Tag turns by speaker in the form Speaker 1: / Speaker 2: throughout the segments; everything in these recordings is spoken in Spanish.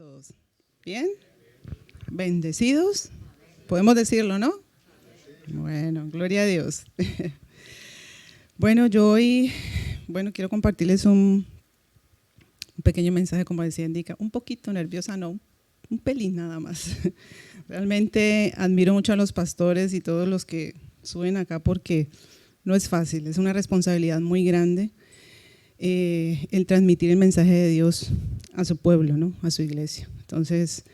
Speaker 1: todos? ¿Bien? ¿Bendecidos? Podemos decirlo, ¿no? Bueno, gloria a Dios. Bueno, yo hoy, quiero compartirles un pequeño mensaje, como decía Indica, un poquito nerviosa, no, un pelín nada más. Realmente admiro mucho a los pastores y todos los que suben acá porque no es fácil, es una responsabilidad muy grande el transmitir el mensaje de Dios a su pueblo, ¿no? A su iglesia. Entonces,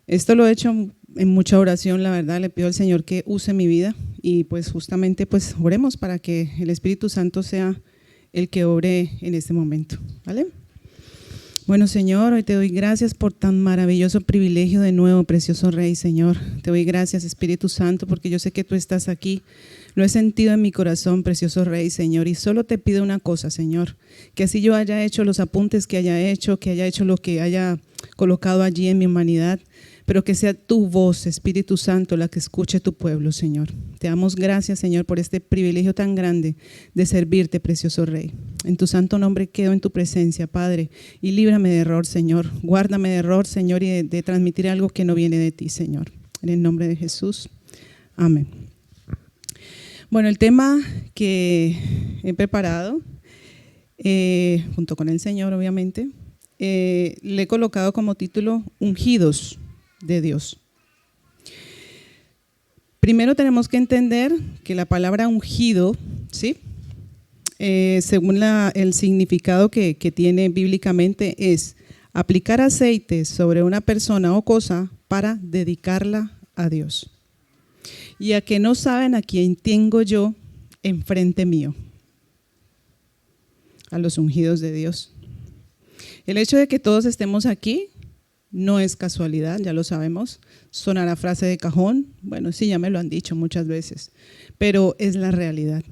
Speaker 1: esto lo he hecho en mucha oración, la verdad, le pido al Señor que use mi vida y pues justamente pues oremos para que el Espíritu Santo sea el que obre en este momento, ¿vale? Bueno, Señor, hoy te doy gracias por tan maravilloso privilegio de nuevo, precioso Rey, Señor. Te doy gracias, Espíritu Santo, porque yo sé que tú estás aquí. Lo he sentido en mi corazón, precioso Rey, Señor, y solo te pido una cosa, Señor, que así yo haya hecho los apuntes que haya hecho lo que haya colocado allí en mi humanidad, pero que sea tu voz, Espíritu Santo, la que escuche tu pueblo, Señor. Te damos gracias, Señor, por este privilegio tan grande de servirte, precioso Rey. En tu santo nombre quedo en tu presencia, Padre, y líbrame de error, Señor. Guárdame de error, Señor, y de transmitir algo que no viene de ti, Señor. En el nombre de Jesús. Amén. Bueno, el tema que he preparado, junto con el Señor, obviamente, le he colocado como título Ungidos de Dios. Primero tenemos que entender que la palabra ungido, ¿sí? Según el significado que tiene bíblicamente, es aplicar aceite sobre una persona o cosa para dedicarla a Dios. Y a que no saben a quién tengo yo enfrente mío, a los ungidos de Dios. El hecho de que todos estemos aquí no es casualidad, ya lo sabemos, sonará frase de cajón, bueno, sí, ya me lo han dicho muchas veces, pero es la realidad,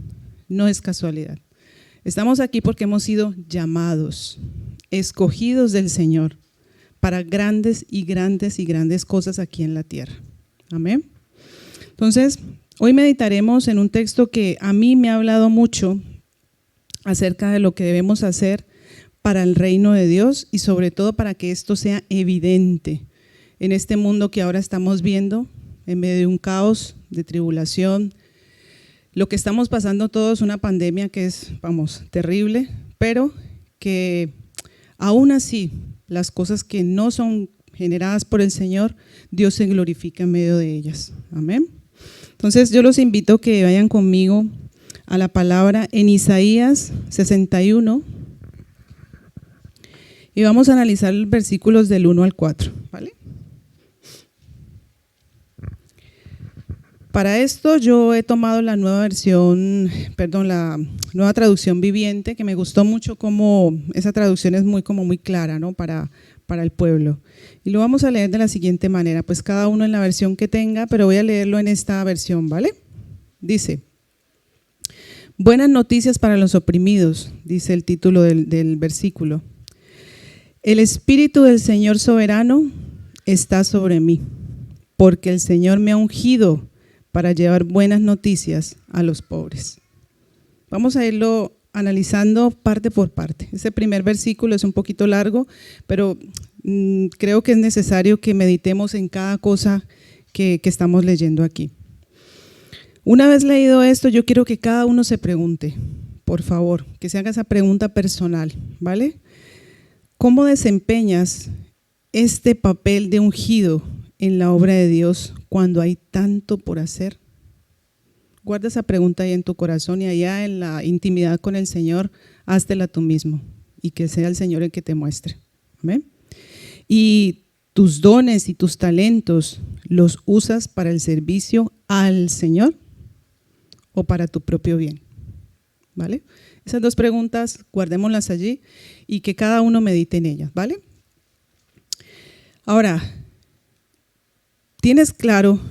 Speaker 1: no es casualidad. Estamos aquí porque hemos sido llamados, escogidos del Señor para grandes y grandes y grandes cosas aquí en la tierra. Amén. Entonces, hoy meditaremos en un texto que a mí me ha hablado mucho acerca de lo que debemos hacer para el reino de Dios y sobre todo para que esto sea evidente en este mundo que ahora estamos viendo, en medio de un caos, de tribulación. Lo que estamos pasando todos, una pandemia que es, terrible, pero que aún así las cosas que no son generadas por el Señor, Dios se glorifica en medio de ellas. Amén. Entonces yo los invito a que vayan conmigo a la palabra en Isaías 61 y vamos a analizar los versículos del 1 al 4, ¿vale? Para esto yo he tomado la nueva la nueva traducción viviente, que me gustó mucho como esa traducción es muy clara, ¿no? Para el pueblo. Y lo vamos a leer de la siguiente manera, pues cada uno en la versión que tenga, pero voy a leerlo en esta versión, ¿vale? Dice: buenas noticias para los oprimidos, dice el título del versículo. El Espíritu del Señor soberano está sobre mí, porque el Señor me ha ungido para llevar buenas noticias a los pobres. Vamos a irlo analizando parte por parte. Ese primer versículo es un poquito largo, pero creo que es necesario que meditemos en cada cosa que estamos leyendo aquí. Una vez leído esto, yo quiero que cada uno se pregunte, por favor, que se haga esa pregunta personal, ¿vale? ¿Cómo desempeñas este papel de ungido en la obra de Dios cuando hay tanto por hacer? Guarda esa pregunta ahí en tu corazón y allá en la intimidad con el Señor, háztela tú mismo y que sea el Señor el que te muestre. ¿Amén? Y tus dones y tus talentos, ¿los usas para el servicio al Señor o para tu propio bien? ¿Vale? Esas dos preguntas, guardémoslas allí y que cada uno medite en ellas, ¿vale? Ahora, ¿tienes claro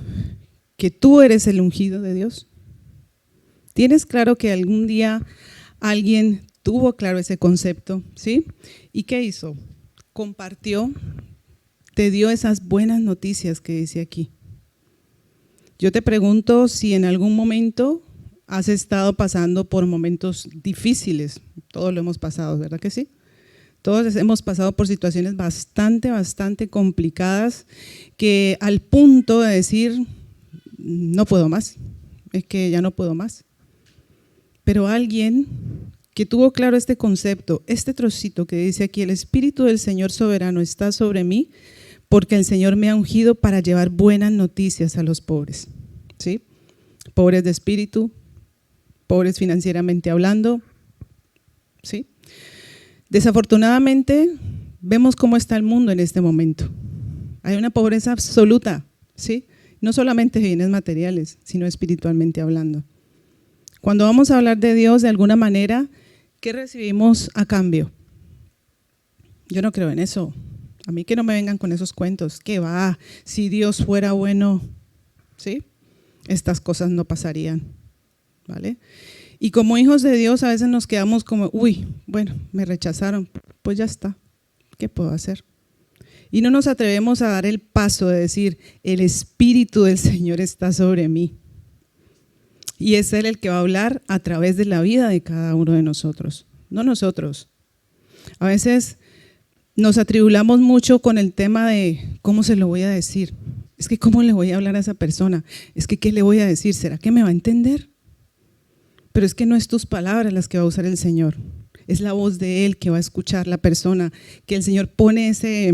Speaker 1: que tú eres el ungido de Dios? ¿Tienes claro que algún día alguien tuvo claro ese concepto? ¿Sí? ¿Y qué hizo? Compartió, te dio esas buenas noticias que dice aquí. Yo te pregunto si en algún momento has estado pasando por momentos difíciles. Todos lo hemos pasado, ¿verdad que sí? Todos hemos pasado por situaciones bastante complicadas que al punto de decir, no puedo más, es que ya no puedo más. Pero alguien que tuvo claro este concepto, este trocito que dice aquí, el Espíritu del Señor soberano está sobre mí porque el Señor me ha ungido para llevar buenas noticias a los pobres, ¿sí? Pobres de espíritu, pobres financieramente hablando, ¿sí? Desafortunadamente, vemos cómo está el mundo en este momento. Hay una pobreza absoluta, ¿sí? No solamente de bienes materiales, sino espiritualmente hablando. Cuando vamos a hablar de Dios, de alguna manera, ¿qué recibimos a cambio? Yo no creo en eso. A mí que no me vengan con esos cuentos. ¿Qué va? Si Dios fuera bueno, ¿sí? Estas cosas no pasarían, ¿vale? Y como hijos de Dios a veces nos quedamos como, uy, bueno, me rechazaron, pues ya está, ¿qué puedo hacer? Y no nos atrevemos a dar el paso de decir, el Espíritu del Señor está sobre mí. Y es Él el que va a hablar a través de la vida de cada uno de nosotros, no nosotros. A veces nos atribulamos mucho con el tema de cómo se lo voy a decir. Es que cómo le voy a hablar a esa persona, es que qué le voy a decir, ¿será que me va a entender? Pero es que no es tus palabras las que va a usar el Señor, es la voz de Él que va a escuchar la persona, que el Señor pone ese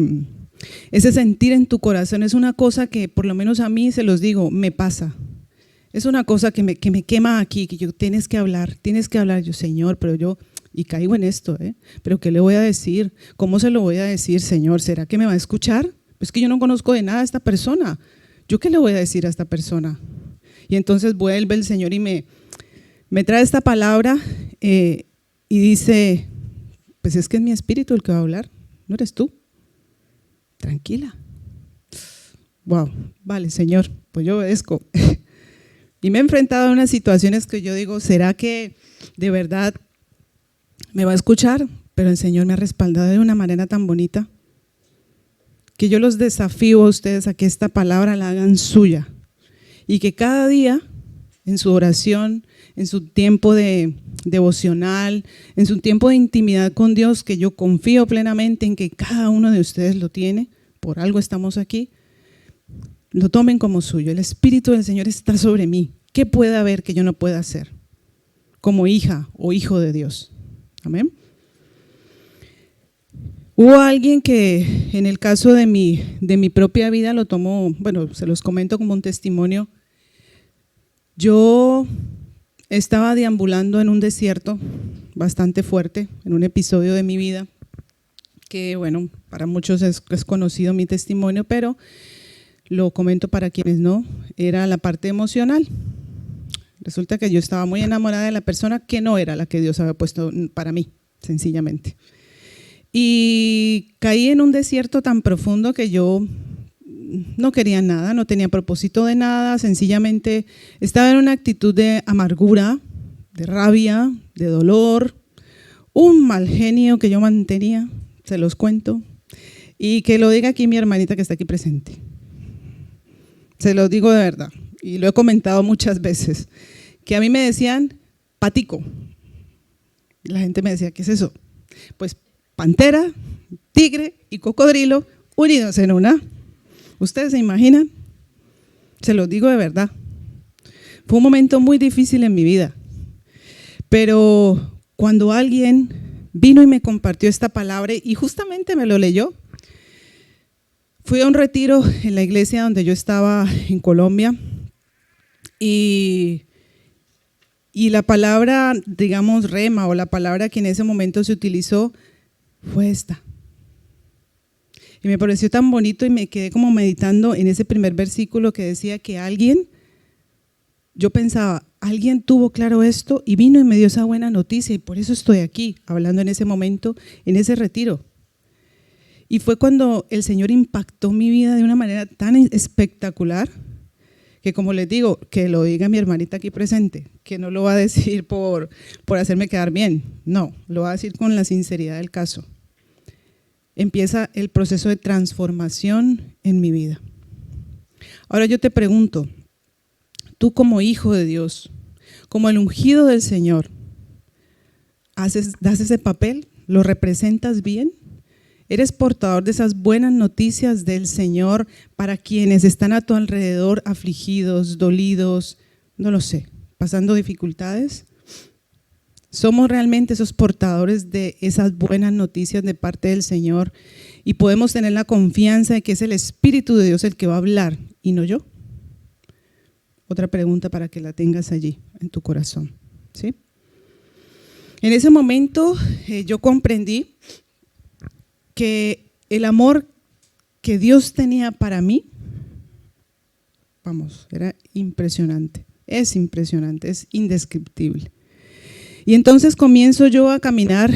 Speaker 1: sentir en tu corazón. Es una cosa que por lo menos a mí, se los digo, me pasa. Es una cosa que me quema aquí, que yo tienes que hablar, yo Señor, pero yo, y caigo en esto, pero ¿qué le voy a decir? ¿Cómo se lo voy a decir, Señor? ¿Será que me va a escuchar? Pues que yo no conozco de nada a esta persona, ¿yo qué le voy a decir a esta persona? Y entonces vuelve el Señor y me trae esta palabra y dice, pues es que es mi espíritu el que va a hablar, no eres tú, tranquila. Wow, vale, Señor, pues yo obedezco. Y me he enfrentado a unas situaciones que yo digo, ¿será que de verdad me va a escuchar? Pero el Señor me ha respaldado de una manera tan bonita que yo los desafío a ustedes a que esta palabra la hagan suya y que cada día en su oración, en su tiempo de devocional, en su tiempo de intimidad con Dios, que yo confío plenamente en que cada uno de ustedes lo tiene, por algo estamos aquí, lo tomen como suyo. El Espíritu del Señor está sobre mí. ¿Qué puede haber que yo no pueda hacer como hija o hijo de Dios? Amén. Hubo alguien que en el caso de mi propia vida lo tomó, bueno, se los comento como un testimonio. Yo estaba deambulando en un desierto bastante fuerte, en un episodio de mi vida, que bueno, para muchos es conocido mi testimonio, pero lo comento para quienes no, era la parte emocional. Resulta que yo estaba muy enamorada de la persona que no era la que Dios había puesto para mí, sencillamente. Y caí en un desierto tan profundo que yo no quería nada, no tenía propósito de nada, sencillamente estaba en una actitud de amargura, de rabia, de dolor, un mal genio que yo mantenía, se los cuento, y que lo diga aquí mi hermanita que está aquí presente. Se lo digo de verdad, y lo he comentado muchas veces, que a mí me decían patico. La gente me decía, ¿qué es eso? Pues pantera, tigre y cocodrilo unidos en una. ¿Ustedes se imaginan? Se los digo de verdad. Fue un momento muy difícil en mi vida, pero cuando alguien vino y me compartió esta palabra y justamente me lo leyó, fui a un retiro en la iglesia donde yo estaba en Colombia y la palabra, digamos, rema o la palabra que en ese momento se utilizó fue esta. Y me pareció tan bonito y me quedé como meditando en ese primer versículo que decía que alguien, yo pensaba, alguien tuvo claro esto y vino y me dio esa buena noticia y por eso estoy aquí hablando en ese momento, en ese retiro. Y fue cuando el Señor impactó mi vida de una manera tan espectacular que, como les digo, que lo diga mi hermanita aquí presente, que no lo va a decir por hacerme quedar bien, no, lo va a decir con la sinceridad del caso. Empieza el proceso de transformación en mi vida. Ahora yo te pregunto, tú como hijo de Dios, como el ungido del Señor, ¿das ese papel? ¿Lo representas bien? Eres portador de esas buenas noticias del Señor para quienes están a tu alrededor afligidos, dolidos, no lo sé, pasando dificultades. Somos realmente esos portadores de esas buenas noticias de parte del Señor y podemos tener la confianza de que es el Espíritu de Dios el que va a hablar y no yo. Otra pregunta para que la tengas allí en tu corazón, ¿sí? En ese momento yo comprendí que el amor que Dios tenía para mí, era impresionante, es indescriptible. Y entonces comienzo yo a caminar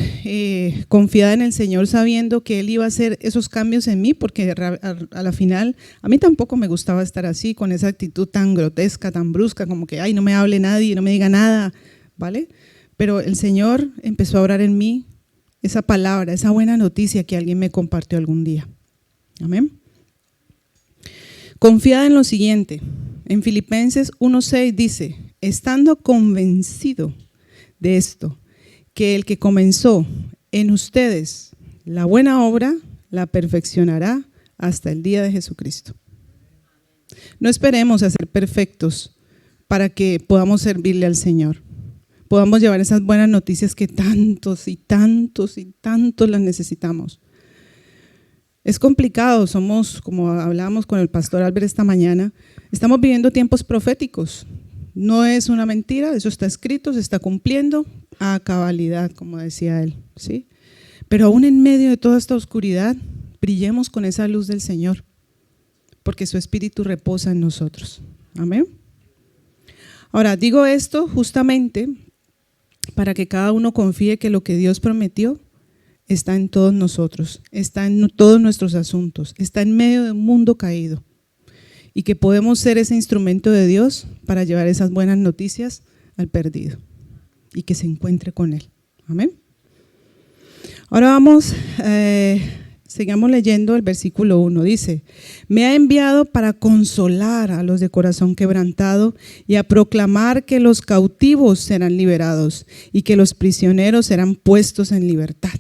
Speaker 1: confiada en el Señor, sabiendo que Él iba a hacer esos cambios en mí, porque a la final a mí tampoco me gustaba estar así, con esa actitud tan grotesca, tan brusca, como que, ay, no me hable nadie, no me diga nada, ¿vale? Pero el Señor empezó a orar en mí esa palabra, esa buena noticia que alguien me compartió algún día. Amén. Confiada en lo siguiente, en Filipenses 1:6 dice, estando convencido de esto, que el que comenzó en ustedes la buena obra, la perfeccionará hasta el día de Jesucristo. No esperemos a ser perfectos para que podamos servirle al Señor, podamos llevar esas buenas noticias que tantos y tantos y tantos las necesitamos. Es complicado, somos, como hablábamos con el pastor Albert esta mañana, estamos viviendo tiempos proféticos. No es una mentira, eso está escrito, se está cumpliendo a cabalidad, como decía él, ¿sí? Pero aún en medio de toda esta oscuridad, brillemos con esa luz del Señor, porque su Espíritu reposa en nosotros. Amén. Ahora, digo esto justamente para que cada uno confíe que lo que Dios prometió está en todos nosotros, está en todos nuestros asuntos, está en medio de un mundo caído. Y que podemos ser ese instrumento de Dios para llevar esas buenas noticias al perdido y que se encuentre con Él. Amén. Ahora sigamos leyendo el versículo 1. Dice, me ha enviado para consolar a los de corazón quebrantado y a proclamar que los cautivos serán liberados y que los prisioneros serán puestos en libertad.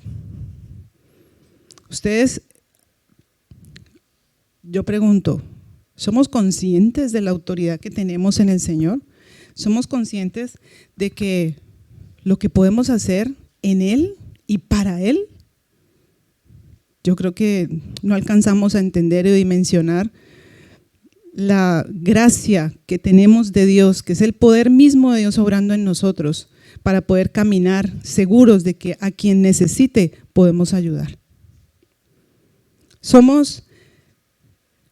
Speaker 1: Ustedes, yo pregunto, ¿somos conscientes de la autoridad que tenemos en el Señor? ¿Somos conscientes de que lo que podemos hacer en Él y para Él? Yo creo que no alcanzamos a entender y dimensionar la gracia que tenemos de Dios, que es el poder mismo de Dios obrando en nosotros, para poder caminar seguros de que a quien necesite podemos ayudar. ¿Somos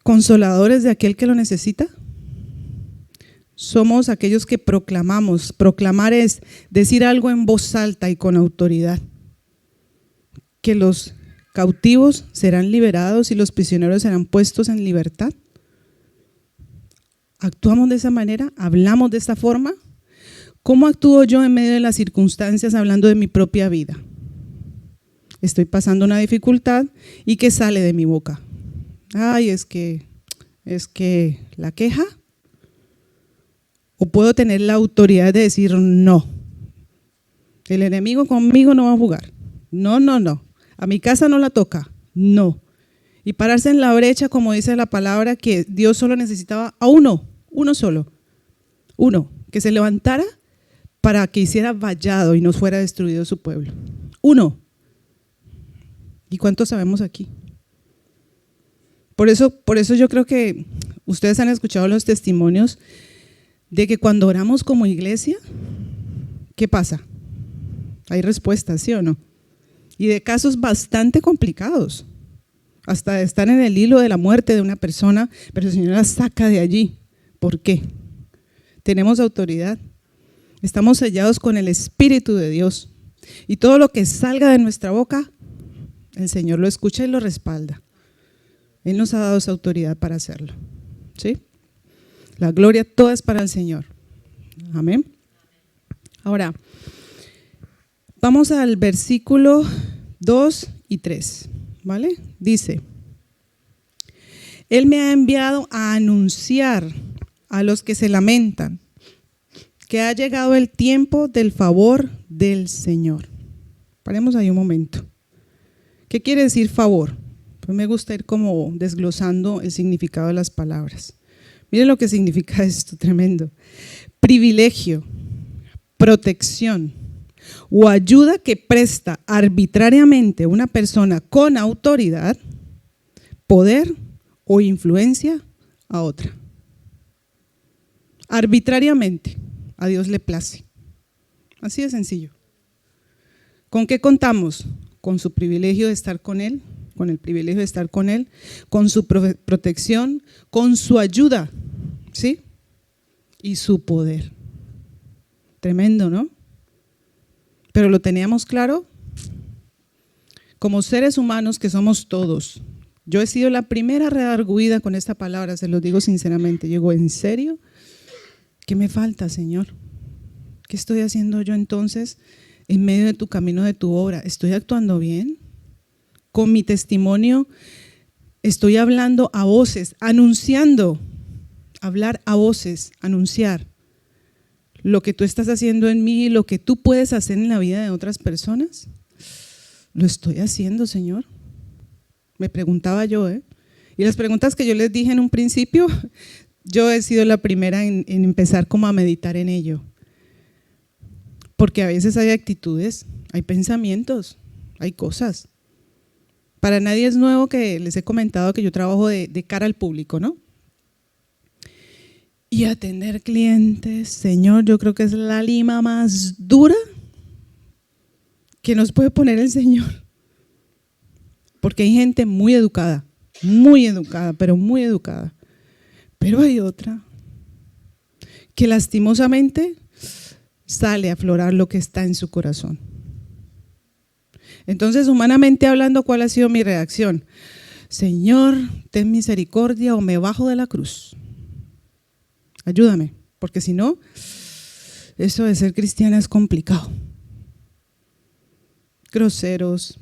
Speaker 1: consoladores de aquel que lo necesita? Somos aquellos que proclamamos. Proclamar es decir algo en voz alta y con autoridad. Que los cautivos serán liberados y los prisioneros serán puestos en libertad. ¿Actuamos de esa manera? ¿Hablamos de esta forma? ¿Cómo actúo yo en medio de las circunstancias hablando de mi propia vida? Estoy pasando una dificultad y ¿qué sale de mi boca? Ay, es que la queja. O puedo tener la autoridad de decir no. El enemigo conmigo no va a jugar. No. A mi casa no la toca. No. Y pararse en la brecha, como dice la palabra, que Dios solo necesitaba a uno solo. Uno, que se levantara para que hiciera vallado y no fuera destruido su pueblo. Uno. ¿Y cuántos sabemos aquí? Por eso yo creo que ustedes han escuchado los testimonios de que cuando oramos como iglesia, ¿qué pasa? Hay respuestas, ¿sí o no? Y de casos bastante complicados, hasta de estar en el hilo de la muerte de una persona, pero el Señor la saca de allí. ¿Por qué? Tenemos autoridad, estamos sellados con el Espíritu de Dios y todo lo que salga de nuestra boca, el Señor lo escucha y lo respalda. Él nos ha dado esa autoridad para hacerlo, ¿sí? La gloria toda es para el Señor. Amén. Ahora, vamos al versículo 2 y 3, ¿vale? Dice, Él me ha enviado a anunciar a los que se lamentan que ha llegado el tiempo del favor del Señor. Paremos ahí un momento. ¿Qué quiere decir favor? Pues me gusta ir como desglosando el significado de las palabras. Miren lo que significa esto, tremendo. Privilegio, protección o ayuda que presta arbitrariamente una persona con autoridad, poder o influencia a otra. Arbitrariamente, a Dios le place. Así de sencillo. ¿Con qué contamos? Con su privilegio de estar con Él, con el privilegio de estar con Él, con su protección, con su ayuda, ¿sí? Y su poder. Tremendo, ¿no? Pero lo teníamos claro. Como seres humanos que somos todos, yo he sido la primera redarguida con esta palabra, se lo digo sinceramente. Digo, ¿en serio? ¿Qué me falta, Señor? ¿Qué estoy haciendo yo entonces en medio de tu camino, de tu obra? ¿Estoy actuando bien? Con mi testimonio estoy hablando a voces, anunciando, hablar a voces, anunciar lo que tú estás haciendo en mí, lo que tú puedes hacer en la vida de otras personas. ¿Lo estoy haciendo, Señor? Me preguntaba yo, Y las preguntas que yo les dije en un principio, yo he sido la primera en empezar como a meditar en ello. Porque a veces hay actitudes, hay pensamientos, hay cosas. Para nadie es nuevo que les he comentado que yo trabajo de cara al público, ¿no? Y atender clientes, Señor, yo creo que es la lima más dura que nos puede poner el Señor. Porque hay gente muy educada, pero muy educada. Pero hay otra que lastimosamente sale a aflorar lo que está en su corazón. Entonces, humanamente hablando, ¿cuál ha sido mi reacción? Señor, ten misericordia o me bajo de la cruz. Ayúdame, porque si no, eso de ser cristiana es complicado. Groseros,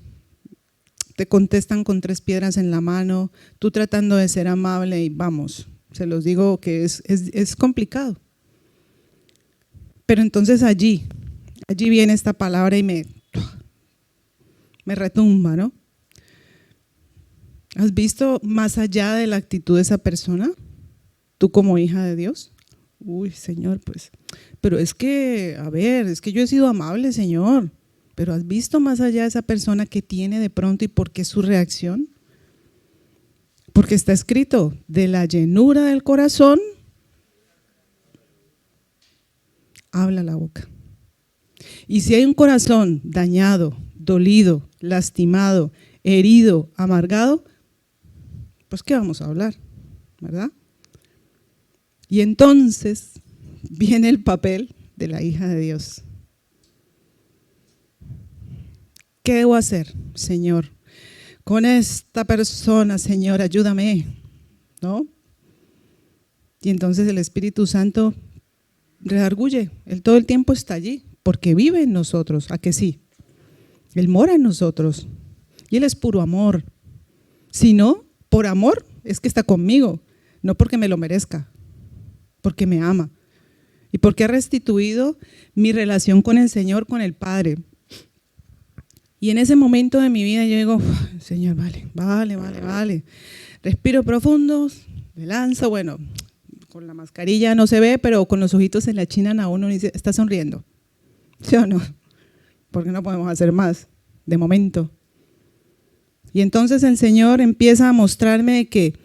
Speaker 1: te contestan con 3 piedras en la mano, tú tratando de ser amable y vamos, se los digo que es complicado. Pero entonces allí viene esta palabra y me retumba, ¿no? ¿Has visto más allá de la actitud de esa persona? Tú como hija de Dios. Uy, Señor, pues, pero es que, a ver, es que yo he sido amable, Señor, pero ¿has visto más allá de esa persona que tiene de pronto y por qué su reacción? Porque está escrito, de la llenura del corazón, habla la boca. Y si hay un corazón dañado, dolido, lastimado, herido, amargado, pues ¿qué vamos a hablar? ¿Verdad? Y entonces viene el papel de la hija de Dios. ¿Qué debo hacer, Señor? Con esta persona, Señor, ayúdame, ¿no? Y entonces el Espíritu Santo redarguye, Él todo el tiempo está allí, porque vive en nosotros, ¿a que sí? Él mora en nosotros y Él es puro amor. Si no, por amor es que está conmigo, no porque me lo merezca, porque me ama y porque ha restituido mi relación con el Señor, con el Padre. Y en ese momento de mi vida yo digo, Señor, vale. Respiro profundo, me lanzo, bueno, con la mascarilla no se ve, pero con los ojitos se le achinan a uno y dice, está sonriendo. ¿Sí o no? Porque no podemos hacer más, de momento. Y entonces el Señor empieza a mostrarme que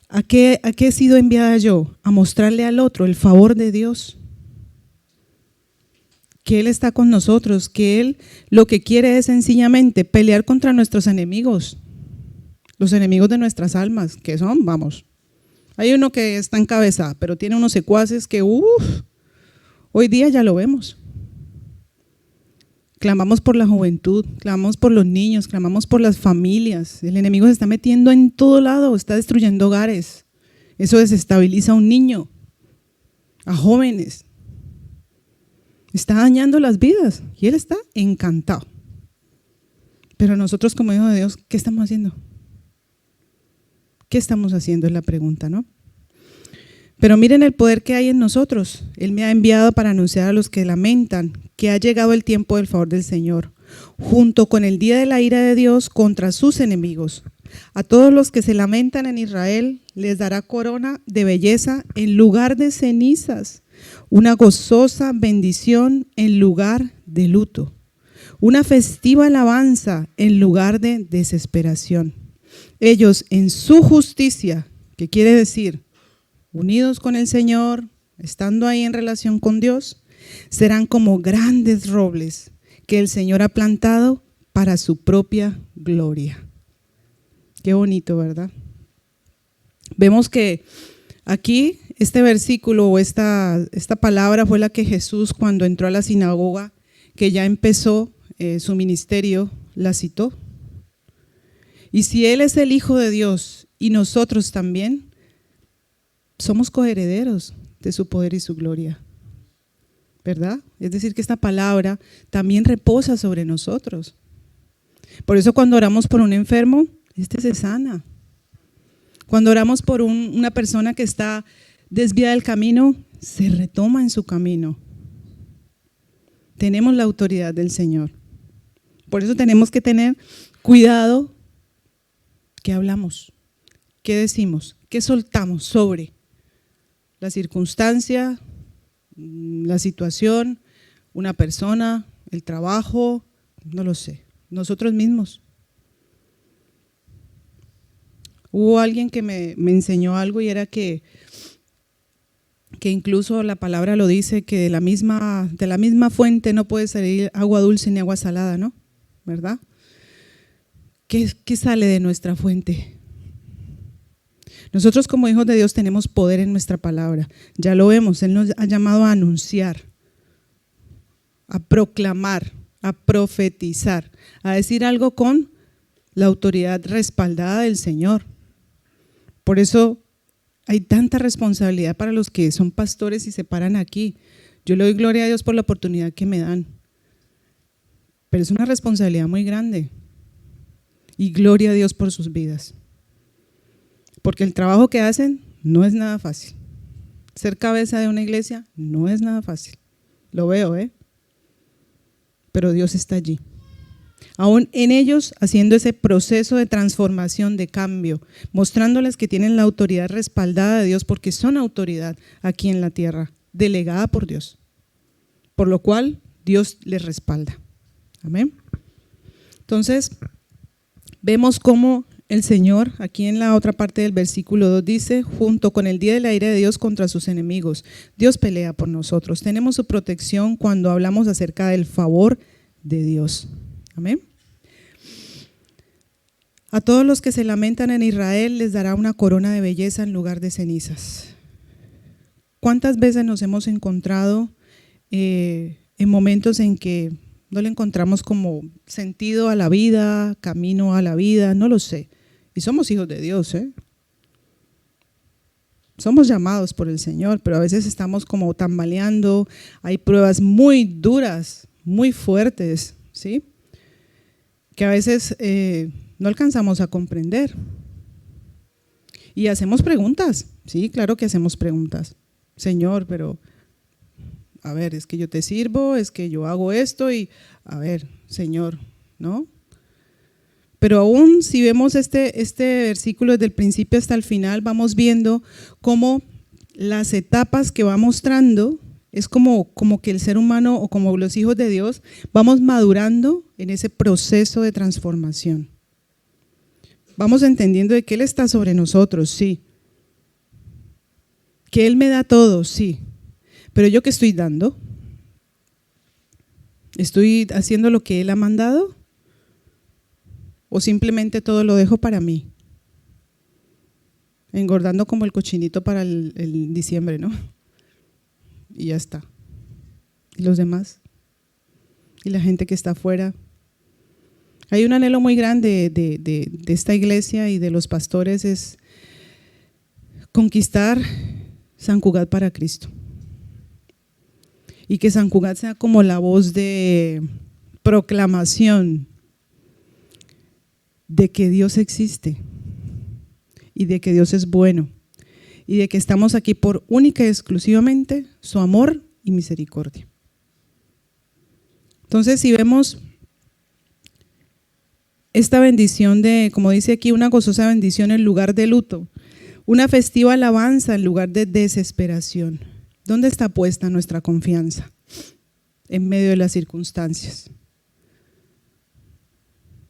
Speaker 1: ¿a qué he sido enviada yo? A mostrarle al otro el favor de Dios. Que Él está con nosotros, que Él lo que quiere es sencillamente pelear contra nuestros enemigos, los enemigos de nuestras almas, que son, vamos, hay uno que está en cabeza, pero tiene unos secuaces que, hoy día ya lo vemos. Clamamos por la juventud, clamamos por los niños, clamamos por las familias. El enemigo se está metiendo en todo lado, está destruyendo hogares. Eso desestabiliza a un niño, a jóvenes. Está dañando las vidas y Él está encantado. Pero nosotros como hijos de Dios, ¿qué estamos haciendo? ¿Qué estamos haciendo? Es la pregunta, ¿no? Pero miren el poder que hay en nosotros. Él me ha enviado para anunciar a los que lamentan que ha llegado el tiempo del favor del Señor. junto con el día de la ira de Dios contra sus enemigos. A todos los que se lamentan en Israel les dará corona de belleza en lugar de cenizas, una gozosa bendición en lugar de luto, una festiva alabanza en lugar de desesperación. Ellos en su justicia, que quiere decir unidos con el Señor, estando ahí en relación con Dios, serán como grandes robles que el Señor ha plantado para su propia gloria. Qué bonito, ¿verdad? Vemos que aquí este versículo o esta palabra fue la que Jesús, cuando entró a la sinagoga, que ya empezó su ministerio, la citó. Y si Él es el Hijo de Dios y nosotros también, somos coherederos de su poder y su gloria, ¿verdad? Es decir, que esta palabra también reposa sobre nosotros. Por eso cuando oramos por un enfermo, se sana. Cuando oramos por una persona que está desviada del camino, se retoma en su camino. Tenemos la autoridad del Señor. Por eso tenemos que tener cuidado qué hablamos, qué decimos, qué soltamos sobre la circunstancia, la situación, una persona, el trabajo, no lo sé, nosotros mismos. Hubo alguien que me enseñó algo y era que incluso la palabra lo dice, que de la misma fuente no puede salir agua dulce ni agua salada, ¿no? ¿Verdad? ¿Qué sale de nuestra fuente? Nosotros como hijos de Dios tenemos poder en nuestra palabra. Ya lo vemos, Él nos ha llamado a anunciar, a proclamar, a profetizar, a decir algo con la autoridad respaldada del Señor. Por eso hay tanta responsabilidad para los que son pastores y se paran aquí. Yo le doy gloria a Dios por la oportunidad que me dan, pero es una responsabilidad muy grande. Y gloria a Dios por sus vidas, porque el trabajo que hacen no es nada fácil. Ser cabeza de una iglesia no es nada fácil, lo veo, pero Dios está allí. Aún en ellos haciendo ese proceso de transformación, de cambio, mostrándoles que tienen la autoridad respaldada de Dios, porque son autoridad aquí en la tierra, delegada por Dios, por lo cual Dios les respalda. Amén. Entonces, vemos cómo el Señor, aquí en la otra parte del versículo 2 dice, junto con el día de la ira de Dios contra sus enemigos, Dios pelea por nosotros. Tenemos su protección cuando hablamos acerca del favor de Dios. Amén. A todos los que se lamentan en Israel les dará una corona de belleza en lugar de cenizas. ¿Cuántas veces nos hemos encontrado en momentos en que no le encontramos como sentido a la vida, camino a la vida? No lo sé. Y somos hijos de Dios, Somos llamados por el Señor, pero a veces estamos como tambaleando. Hay pruebas muy duras, muy fuertes, ¿sí? Que a veces no alcanzamos a comprender. Y hacemos preguntas, sí, claro que hacemos preguntas. Señor, pero a ver, es que yo te sirvo, es que yo hago esto y a ver, Señor, ¿no? Pero aún si vemos este versículo desde el principio hasta el final, vamos viendo cómo las etapas que va mostrando es como que el ser humano o como los hijos de Dios vamos madurando en ese proceso de transformación. Vamos entendiendo de que Él está sobre nosotros, sí. Que Él me da todo, sí. Pero ¿yo qué estoy dando? ¿Estoy haciendo lo que Él ha mandado? ¿O simplemente todo lo dejo para mí? Engordando como el cochinito para el diciembre, ¿no? Y ya está. ¿Y los demás? ¿Y la gente que está afuera? Hay un anhelo muy grande de esta iglesia y de los pastores, es conquistar San Cugat para Cristo. Y que San Cugat sea como la voz de proclamación de que Dios existe y de que Dios es bueno y de que estamos aquí por única y exclusivamente su amor y misericordia. Entonces, si vemos esta bendición de, como dice aquí, una gozosa bendición en lugar de luto, una festiva alabanza en lugar de desesperación. ¿Dónde está puesta nuestra confianza en medio de las circunstancias?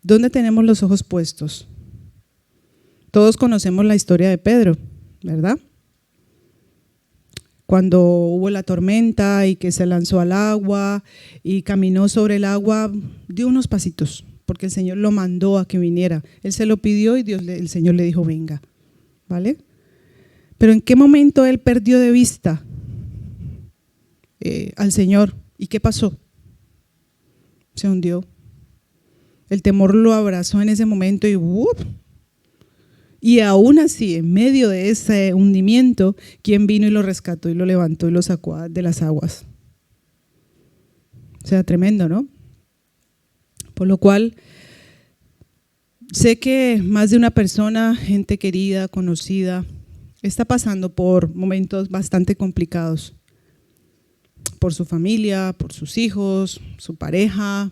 Speaker 1: ¿Dónde tenemos los ojos puestos? Todos conocemos la historia de Pedro, ¿verdad? Cuando hubo la tormenta y que se lanzó al agua y caminó sobre el agua, dio unos pasitos, porque el Señor lo mandó a que viniera. Él se lo pidió y el Señor le dijo, venga, ¿vale? Pero ¿en qué momento él perdió de vista al Señor? ¿Y qué pasó? Se hundió. El temor lo abrazó en ese momento y ¡up! Y aún así, en medio de ese hundimiento, ¿quién vino y lo rescató y lo levantó y lo sacó de las aguas? O sea, tremendo, ¿no? Por lo cual, sé que más de una persona, gente querida, conocida, está pasando por momentos bastante complicados. Por su familia, por sus hijos, su pareja,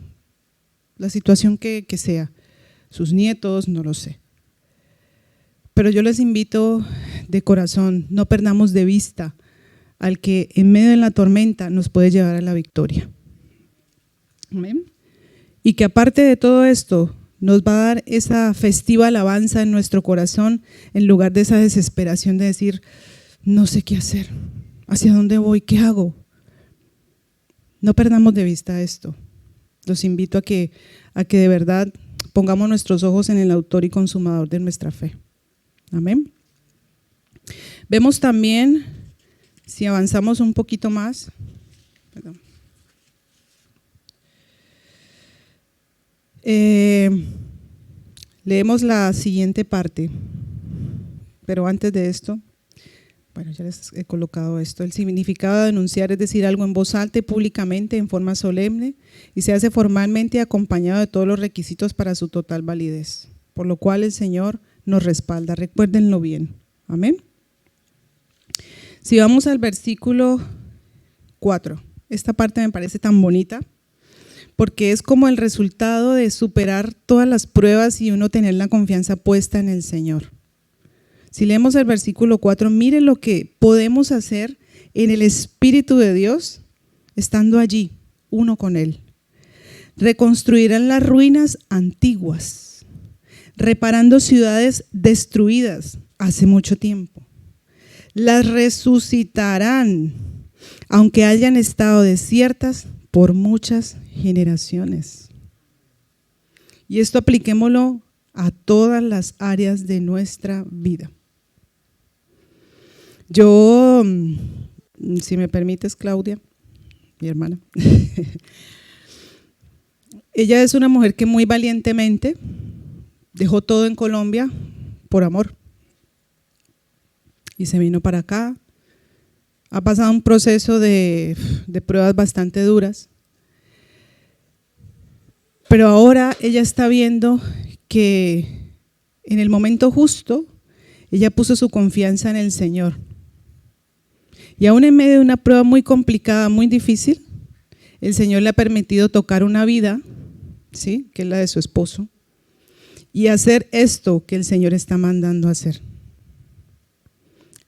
Speaker 1: la situación que sea, sus nietos, no lo sé. Pero yo les invito de corazón, no perdamos de vista al que en medio de la tormenta nos puede llevar a la victoria. Amén. Y que aparte de todo esto, nos va a dar esa festiva alabanza en nuestro corazón en lugar de esa desesperación de decir, no sé qué hacer, hacia dónde voy, qué hago. No perdamos de vista esto. Los invito a que de verdad pongamos nuestros ojos en el autor y consumador de nuestra fe. Amén. Vemos también, si avanzamos un poquito más, leemos la siguiente parte, pero antes de esto, bueno, ya les he colocado esto. El significado de anunciar es decir algo en voz alta y públicamente en forma solemne y se hace formalmente acompañado de todos los requisitos para su total validez, por lo cual el Señor nos respalda. Recuérdenlo bien. Amén. Si vamos al versículo 4, esta parte me parece tan bonita porque es como el resultado de superar todas las pruebas y uno tener la confianza puesta en el Señor. Si leemos el versículo 4, miren lo que podemos hacer en el Espíritu de Dios, estando allí, uno con Él. Reconstruirán las ruinas antiguas, reparando ciudades destruidas hace mucho tiempo. Las resucitarán, aunque hayan estado desiertas por muchas generaciones. Y esto apliquémoslo a todas las áreas de nuestra vida. Yo, si me permites, Claudia, mi hermana, ella es una mujer que muy valientemente dejó todo en Colombia por amor y se vino para acá. Ha pasado un proceso de pruebas bastante duras, pero ahora ella está viendo que en el momento justo ella puso su confianza en el Señor. Y aún en medio de una prueba muy complicada, muy difícil, el Señor le ha permitido tocar una vida, ¿sí?, que es la de su esposo, y hacer esto que el Señor está mandando a hacer.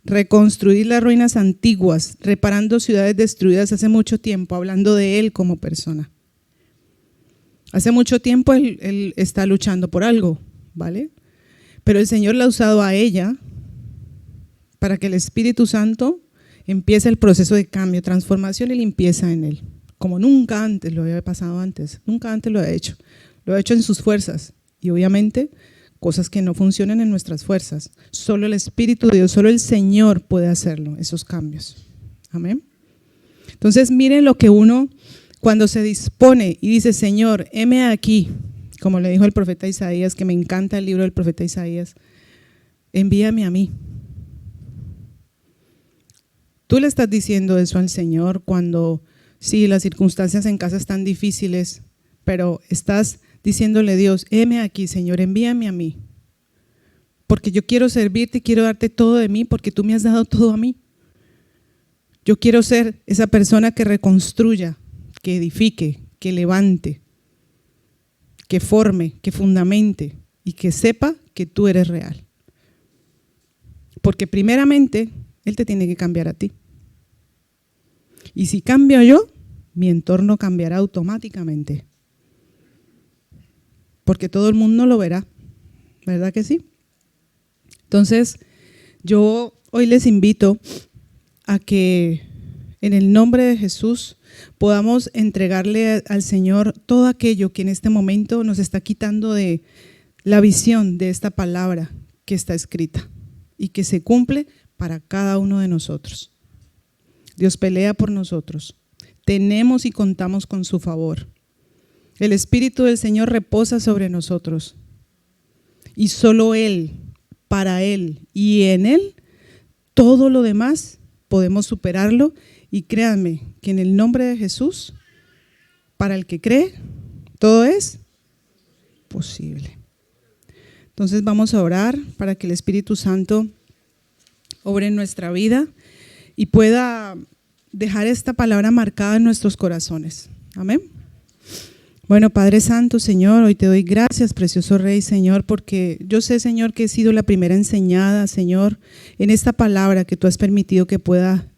Speaker 1: Reconstruir las ruinas antiguas, reparando ciudades destruidas hace mucho tiempo, hablando de él como persona. Hace mucho tiempo él está luchando por algo, ¿vale? Pero el Señor la ha usado a ella para que el Espíritu Santo empiece el proceso de cambio, transformación y limpieza en él, como nunca antes lo había pasado antes, nunca antes lo ha hecho en sus fuerzas y obviamente cosas que no funcionan en nuestras fuerzas, solo el Espíritu de Dios, solo el Señor puede hacerlo, esos cambios. Amén. Entonces miren lo que uno cuando se dispone y dice, Señor, heme aquí, como le dijo el profeta Isaías, que me encanta el libro del profeta Isaías, envíame a mí. Tú le estás diciendo eso al Señor cuando, sí, las circunstancias en casa están difíciles, pero estás diciéndole a Dios, heme aquí, Señor, envíame a mí, porque yo quiero servirte y quiero darte todo de mí, porque tú me has dado todo a mí. Yo quiero ser esa persona que reconstruya, que edifique, que levante, que forme, que fundamente y que sepa que tú eres real. Porque primeramente, Él te tiene que cambiar a ti. Y si cambio yo, mi entorno cambiará automáticamente. Porque todo el mundo lo verá, ¿verdad que sí? Entonces, yo hoy les invito a que en el nombre de Jesús podamos entregarle al Señor todo aquello que en este momento nos está quitando de la visión de esta palabra que está escrita y que se cumple para cada uno de nosotros. Dios pelea por nosotros. Tenemos y contamos con su favor. El Espíritu del Señor reposa sobre nosotros. Y solo Él, para Él y en Él, todo lo demás podemos superarlo. Y créanme que en el nombre de Jesús, para el que cree, todo es posible. Entonces vamos a orar para que el Espíritu Santo obre en nuestra vida y pueda dejar esta palabra marcada en nuestros corazones. Amén. Bueno, Padre Santo, Señor, hoy te doy gracias, precioso Rey, Señor, porque yo sé, Señor, que he sido la primera enseñada, Señor, en esta palabra que tú has permitido que pueda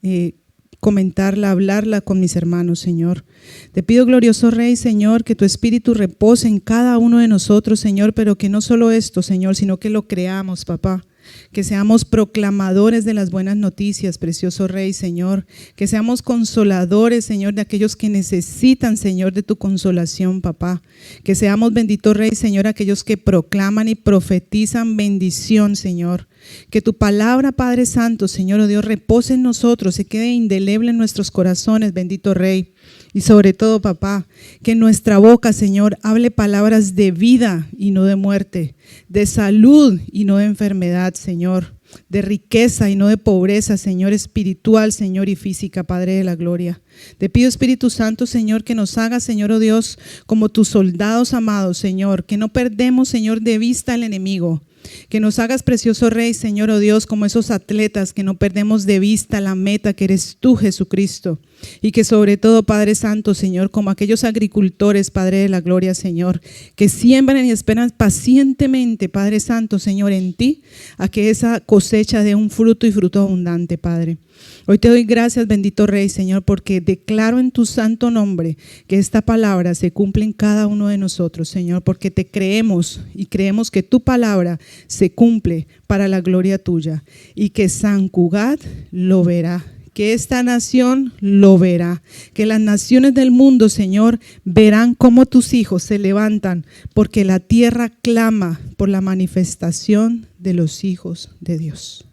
Speaker 1: comentarla, hablarla con mis hermanos, Señor. Te pido, glorioso Rey, Señor, que tu Espíritu repose en cada uno de nosotros, Señor, pero que no solo esto, Señor, sino que lo creamos, papá. Que seamos proclamadores de las buenas noticias, precioso Rey, Señor. Que seamos consoladores, Señor, de aquellos que necesitan, Señor, de tu consolación, papá. Que seamos, bendito Rey, Señor, aquellos que proclaman y profetizan bendición, Señor. Que tu palabra, Padre Santo, Señor, oh Dios, repose en nosotros, se quede indeleble en nuestros corazones, bendito Rey. Y sobre todo, papá, que nuestra boca, Señor, hable palabras de vida y no de muerte, de salud y no de enfermedad, Señor, de riqueza y no de pobreza, Señor, espiritual, Señor, y física, Padre de la gloria. Te pido, Espíritu Santo, Señor, que nos hagas, Señor, oh Dios, como tus soldados amados, Señor, que no perdemos, Señor, de vista al enemigo. Que nos hagas, precioso Rey, Señor, oh Dios, como esos atletas que no perdemos de vista la meta que eres tú, Jesucristo. Y que sobre todo, Padre Santo, Señor, como aquellos agricultores, Padre de la gloria, Señor, que siembran y esperan pacientemente, Padre Santo, Señor, en ti, a que esa cosecha dé un fruto y fruto abundante, Padre. Hoy te doy gracias, bendito Rey, Señor, porque declaro en tu santo nombre que esta palabra se cumple en cada uno de nosotros, Señor, porque te creemos y creemos que tu palabra se cumple para la gloria tuya y que San Cugat lo verá. Que esta nación lo verá, que las naciones del mundo, Señor, verán cómo tus hijos se levantan, porque la tierra clama por la manifestación de los hijos de Dios.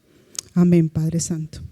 Speaker 1: Amén, Padre Santo.